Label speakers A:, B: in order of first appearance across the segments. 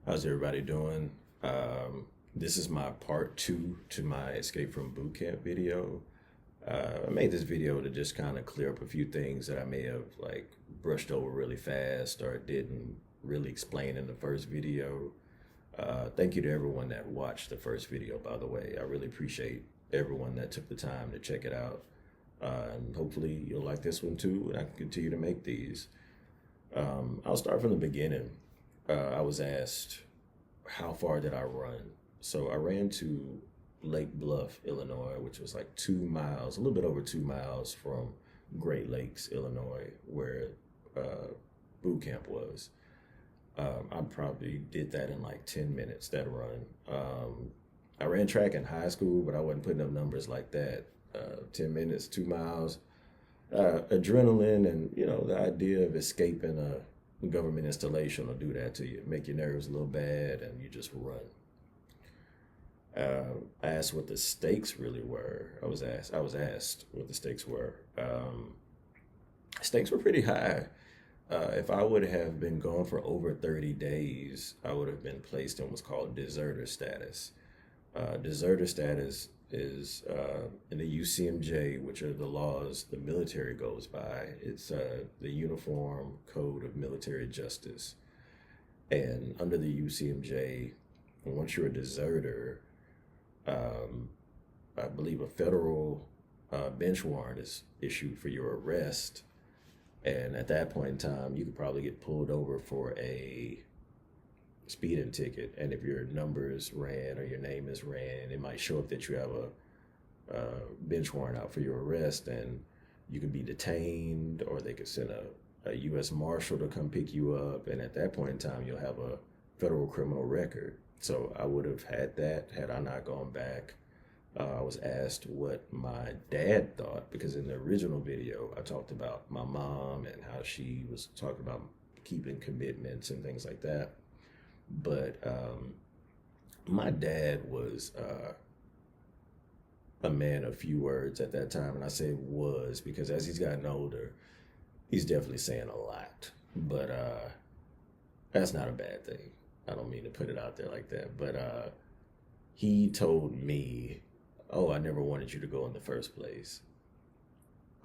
A: How's everybody doing? This is my part two to my Escape from Bootcamp video. I made this video to just kind of clear up a few things that I may have like brushed over really fast or didn't really explain in the first video. Thank you to everyone that watched the first video, by the way. I really appreciate everyone that took the time to check it out. And hopefully you'll like this one too, and I can continue to make these. I'll start from the beginning. I was asked, how far did I run? So I ran to Lake Bluff, Illinois, which was like 2 miles, a little bit over 2 miles from Great Lakes, Illinois, where boot camp was. I probably did that in like 10 minutes, that run. I ran track in high school, but I wasn't putting up numbers like that. 10 minutes, 2 miles, adrenaline, and the idea of escaping a government installation will do that to you, make your nerves a little bad, and you just run. I asked what the stakes really were. I was asked what the stakes were. Stakes were pretty high. If I would have been gone for over 30 days, I would have been placed in what's called deserter status. Deserter status is in the UCMJ, which are the laws the military goes by. It's the Uniform Code of Military Justice. And under the UCMJ, once you're a deserter, I believe a federal bench warrant is issued for your arrest. And at that point in time, you could probably get pulled over for a speeding ticket. And if your number is ran or your name is ran, it might show up that you have a bench warrant out for your arrest, and you could be detained, or they could send a U.S. Marshal to come pick you up. And at that point in time, you'll have a federal criminal record. So I would have had that had I not gone back. I was asked what my dad thought, because in the original video, I talked about my mom and how she was talking about keeping commitments and things like that. But my dad was a man of few words at that time. And I say was because as he's gotten older, he's definitely saying a lot. But that's not a bad thing. I don't mean to put it out there like that. But he told me, oh, I never wanted you to go in the first place.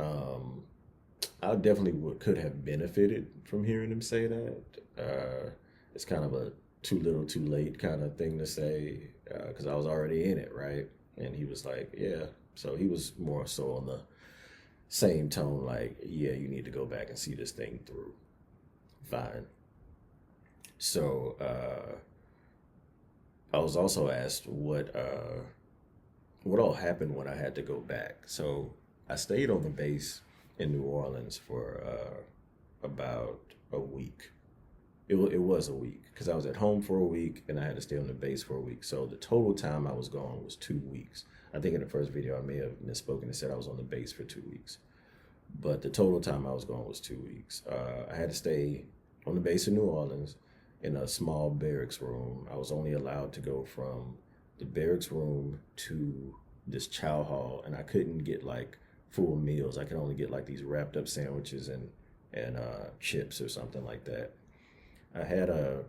A: I definitely could have benefited from hearing him say that. It's kind of a too little, too late kind of thing to say, because I was already in it, right? And he was like, yeah. So he was more so on the same tone, like, yeah, you need to go back and see this thing through. Fine. So I was also asked what all happened when I had to go back. So I stayed on the base in New Orleans for about a week. It was a week because I was at home for a week and I had to stay on the base for a week. So the total time I was gone was 2 weeks. I think in the first video I may have misspoken and said I was on the base for 2 weeks. But the total time I was gone was 2 weeks. I had to stay on the base in New Orleans in a small barracks room. I was only allowed to go from the barracks room to this chow hall, and I couldn't get like full meals. I could only get like these wrapped up sandwiches and chips or something like that. I had a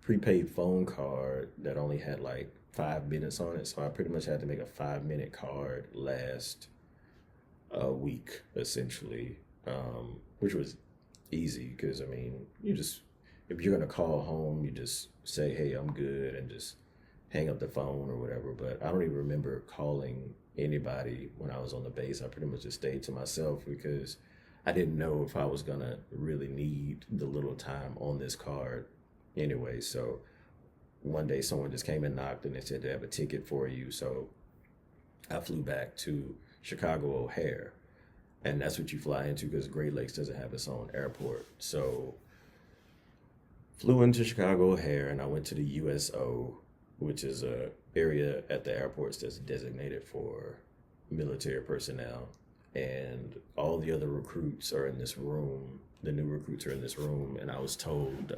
A: prepaid phone card that only had like 5 minutes on it, so I pretty much had to make a 5 minute card last a week essentially, which was easy because I mean, if you're gonna call home, you just say, "Hey, I'm good," and just hang up the phone or whatever. But I don't even remember calling anybody when I was on the base. I pretty much just stayed to myself because I didn't know if I was gonna really need the little time on this card anyway. So one day someone just came and knocked and they said they have a ticket for you. So I flew back to Chicago O'Hare, and that's what you fly into because Great Lakes doesn't have its own airport. So flew into Chicago O'Hare and I went to the USO, which is a area at the airports that's designated for military personnel. And all the other recruits are in this room. The new recruits are in this room, and I was told,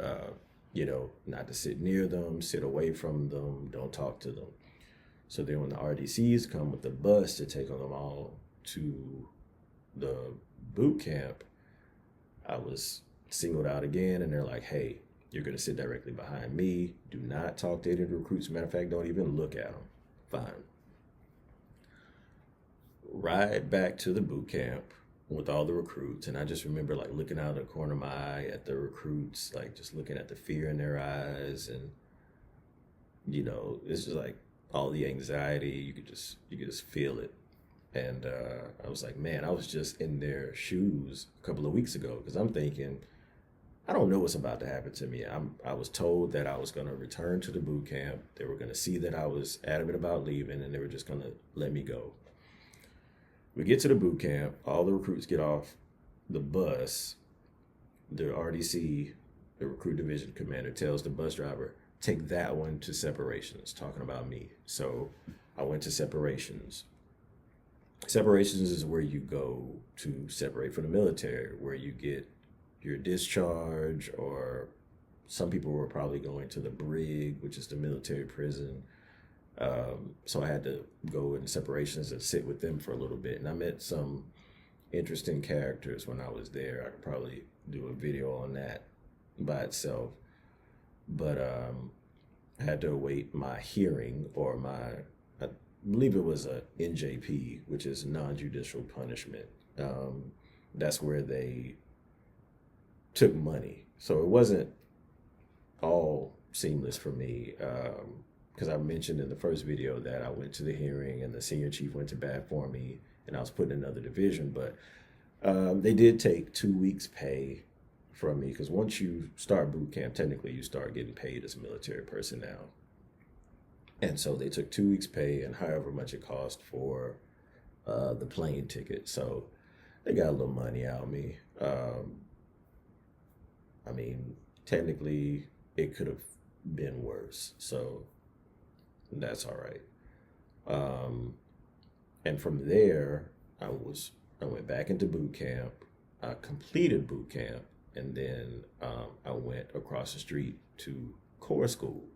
A: not to sit near them, sit away from them, don't talk to them. So then when the RDCs come with the bus to take them all to the boot camp, I was singled out again, and they're like, hey, You're going to sit directly behind me. Do not talk to any of the recruits. Matter of fact, don't even look at them. Fine. Ride back to the boot camp with all the recruits. And I just remember like looking out of the corner of my eye at the recruits, like just looking at the fear in their eyes. And, it's just like all the anxiety. You could just feel it. And I was like, man, I was just in their shoes a couple of weeks ago because I'm thinking, I don't know what's about to happen to me. I was told that I was going to return to the boot camp. They were going to see that I was adamant about leaving, and they were just going to let me go. We get to the boot camp. All the recruits get off the bus. The RDC, the recruit division commander, tells the bus driver, take that one to separations, talking about me. So I went to separations. Separations is where you go to separate from the military, where you get your discharge, or some people were probably going to the brig, which is the military prison. So I had to go in separations and sit with them for a little bit. And I met some interesting characters when I was there. I could probably do a video on that by itself. But I had to await my hearing, or I believe it was a NJP, which is non-judicial punishment. That's where they took money. So it wasn't all seamless for me, because I mentioned in the first video that I went to the hearing and the senior chief went to bat for me and I was put in another division. But they did take 2 weeks pay from me, because once you start boot camp, technically you start getting paid as military personnel. And so they took 2 weeks pay and however much it cost for the plane ticket. So they got a little money out of me. I mean, technically it could have been worse. So that's all right. And from there, I went back into boot camp. I completed boot camp, and then I went across the street to Corps School.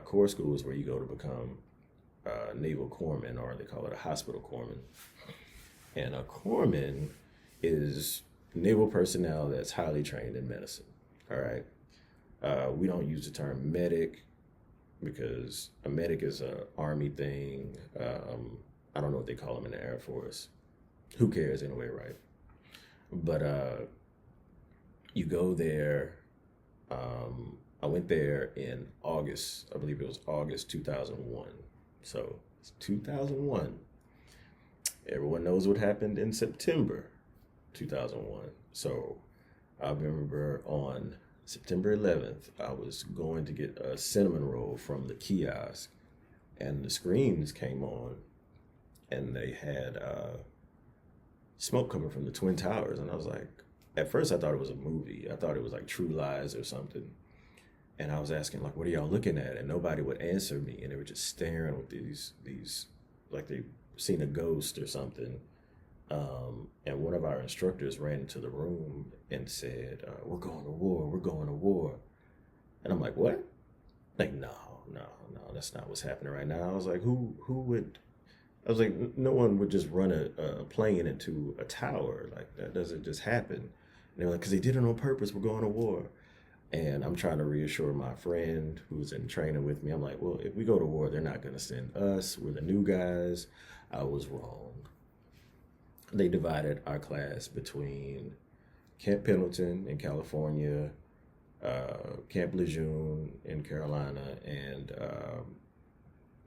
A: Corps School is where you go to become a naval corpsman, or they call it a hospital corpsman. And a corpsman is naval personnel that's highly trained in medicine. All right. We don't use the term medic because a medic is an Army thing. I don't know what they call them in the Air Force. Who cares anyway, right? But you go there. I went there in August. I believe it was August 2001. So it's 2001. Everyone knows what happened in September 2001. So I remember on September 11th, I was going to get a cinnamon roll from the kiosk, and the screens came on, and they had smoke coming from the Twin Towers. And I was like, at first I thought it was a movie. I thought it was like True Lies or something. And I was asking, like, what are y'all looking at? And nobody would answer me. And they were just staring with these like they seen a ghost or something. And one of our instructors ran into the room and said, we're going to war, we're going to war. And I'm like, what? Like, no, that's not what's happening right now. I was like, who would, I was like, no one would just run a plane into a tower. Like, that doesn't just happen. And they were like, because they did it on purpose, we're going to war. And I'm trying to reassure my friend who's in training with me. I'm like, well, if we go to war, they're not going to send us. We're the new guys. I was wrong. They divided our class between Camp Pendleton in California, Camp Lejeune in Carolina, and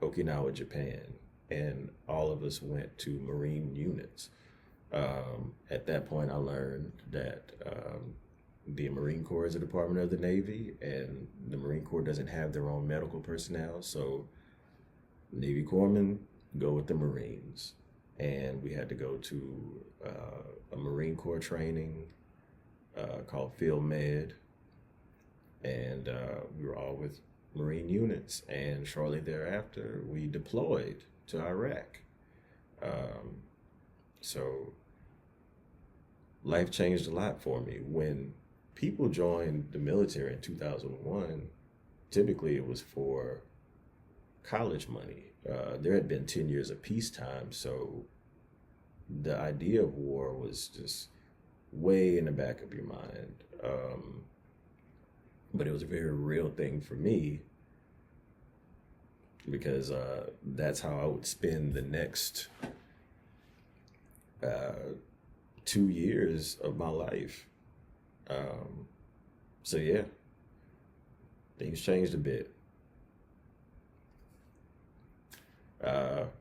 A: Okinawa, Japan. And all of us went to Marine units. At that point, I learned that the Marine Corps is a department of the Navy, and the Marine Corps doesn't have their own medical personnel. So Navy corpsmen go with the Marines. And we had to go to a Marine Corps training called Field Med. And we were all with Marine units. And shortly thereafter, we deployed to Iraq. So life changed a lot for me. When people joined the military in 2001, typically it was for college money. There had been 10 years of peacetime, so the idea of war was just way in the back of your mind. but it was a very real thing for me because that's how I would spend the next uh, 2 years of my life. Um, so yeah, things changed a bit.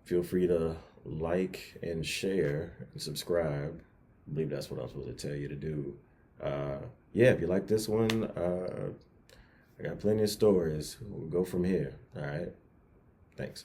A: Feel free to like and share and subscribe. I believe that's what I was supposed to tell you to do. Uh, yeah, if you like this one, I got plenty of stories. We'll go from here. All right. Thanks.